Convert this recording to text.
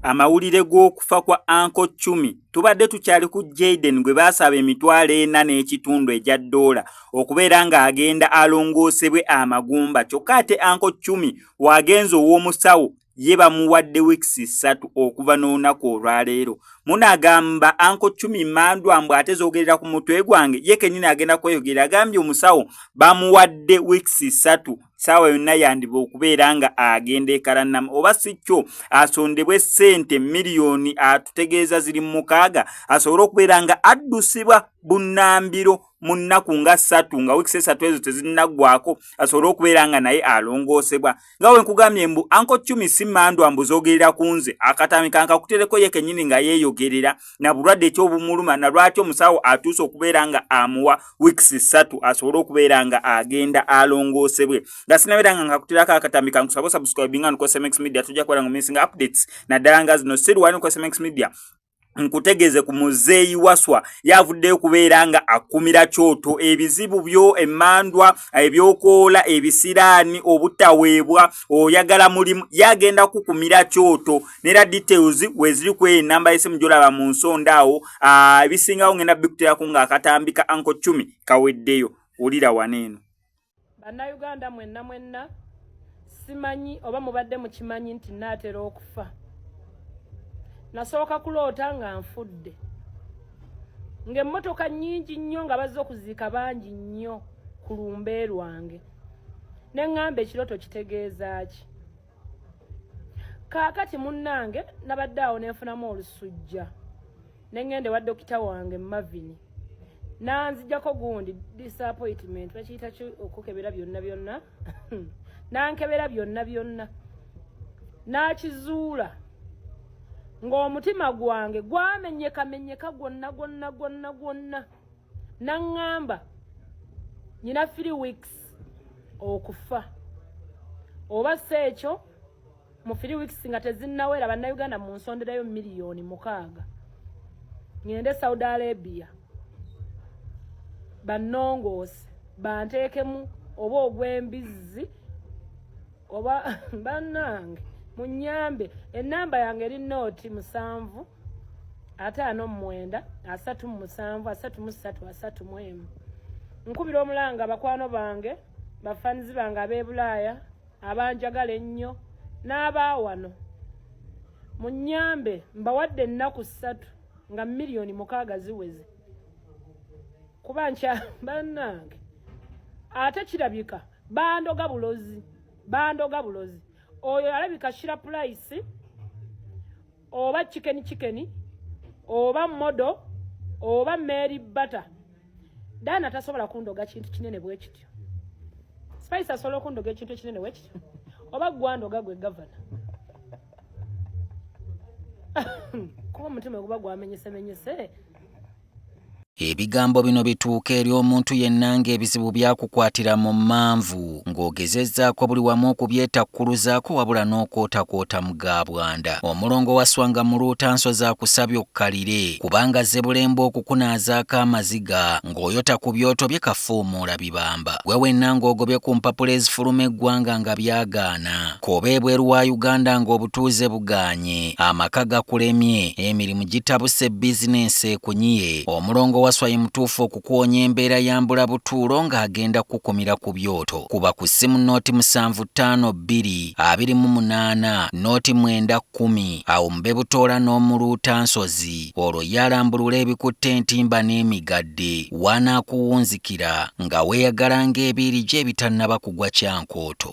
amawulire g'okufa kwa Uncle Chumi tubadde tukyali ku Jayden gwe baasaba $4.5 okubeera ng'agenda alongoosebwe amagumba kyokka ate Uncle Chumi wagenza ow'omusawo ye bamuwadde weeks 3 okuva n'olunaku olwaleero. Munagamba Uncle Chumi mandwa mbw ate zoogerera ku mutwe gwange ye kennyini agenda kweyogera agambye omusawo bamuwadde weeks 3 saawa yonna yandiba okubeera nga agenda ekalannamu oba si kyo asondebwe ssente miliyoni atutegeeza ziri mu 6 asobole okubeera nga addusibwa bunnambiro mu nnaku nga 3 nga weeks 3 ezo tezinnaggwako asobole okubeera nga naye alongoosebwa. Nga we nkugambye mbu Uncle Chumi si mandwa mbu zoogerera ku nze akatami kankakutereko ye kennyini nga yeeyogerera na bulwadde eky'obumuluma na lwaki omusawo atuuse okubeera nga amuwa weeks 3 asobole okubeera nga agenda alongoosebwe. Nga sinabeera nga nkakuterako akatambi kankusaba subscribinga no SMX Media tujja kubeera nga missing updates naddala nga zino sirwani ku SMX Media nkutegeze ku muzeeyi waswa yavuddeyo kubeera nga akumira kyoto ebizibu byo emandwa ebyokoola ebisiraani obutaweebwa oyagala mulimu yagenda kukumira kyoto nera details weziri ku enamba y'essimu gy'olaba mu nsonda awo ebisingawo ngenda bikuterako nga akatambika Uncle Chumi kaweddeyo olira waneeno. Bannayuganda mwenna simanyi oba mubadde mukimanyi nti naatera okufa. Nasooka kuloota nga nfudde ng'emmotoka nnyingi nnyo nga bazze okuziika bangi nnyo ku lumbe lwange ne ŋŋamba ekirooto kitegeeza ki. Kaakati munnange nabadde awo ne nfunamu olusujja ne ŋŋenda ewa dokita wange Mavini nanzijjako gundi disappointment bakiyita ki okukebera byonna nankebera byonna n'akizuula ng'omutima gwange gwamenyekamenyeka gwonna naŋŋamba nyina 3 weeks okufa oba si ekyo mu 3 weeks nga tezinnawera bannayuganda mu nsonderayo miliyoni 6 ŋŋende Saudi Arabia bannongoose banteekemu oba ogw'embizzi oba bannange munyambe enamba yange eri nooti 7 59 37 33 nkubira omulanga abakwano bange bafanizi bange ab'ebulaaya abanjagala ennyo n'abaawano munyambe mbawadde ennaku 3 nga miliyoni 6 ziweze kuba nkya bannange ate kirabika bandoga bulozi oyo alabika shira price oba chicken oba modo oba Mary butter dana tasobola kundoga kintu kinene bwe kityo Spice asobola kundoga kintu kinene bwe kityo oba gwandoga gwe governor ko mutima guba gwamenyese Ebigambo bino bituuka eri omuntu yenna ng'ebizibu byakukwatira mu manvu ng'ogezezzaako buli wamu okubyetakkuluzaako wabula n'okootakoota mu gaabwanda. Omulongo waswanga mu luutansozi akusabye okkalire kubanga Zebbulembo okukunaazaako amaziga ng'oyota ku byoto bye kafuumuula bibamba. Gwe wenna ng'ogobye ku mpapula ezifuluma eggwanga nga byagaana. Koba ebweru wa Uganda ng'obutuuze bugaanye. Amaka gakulemye, emirimu gitabuse bizinensi ekunyiye. Omulongo waswaye mutuufu okukuwonya embeera yambula butuulo ng'agenda kukumira ku byoto. Kuba ku ssimu nooti 75 28 nooti 910 awo mube butoola n'omuluutansozi olwo yalambulula ebikutte entimba n'emigadde wanaakuwunzikira nga weeyagala ng'ebiiri gye ebitannaba kugwa kyankooto.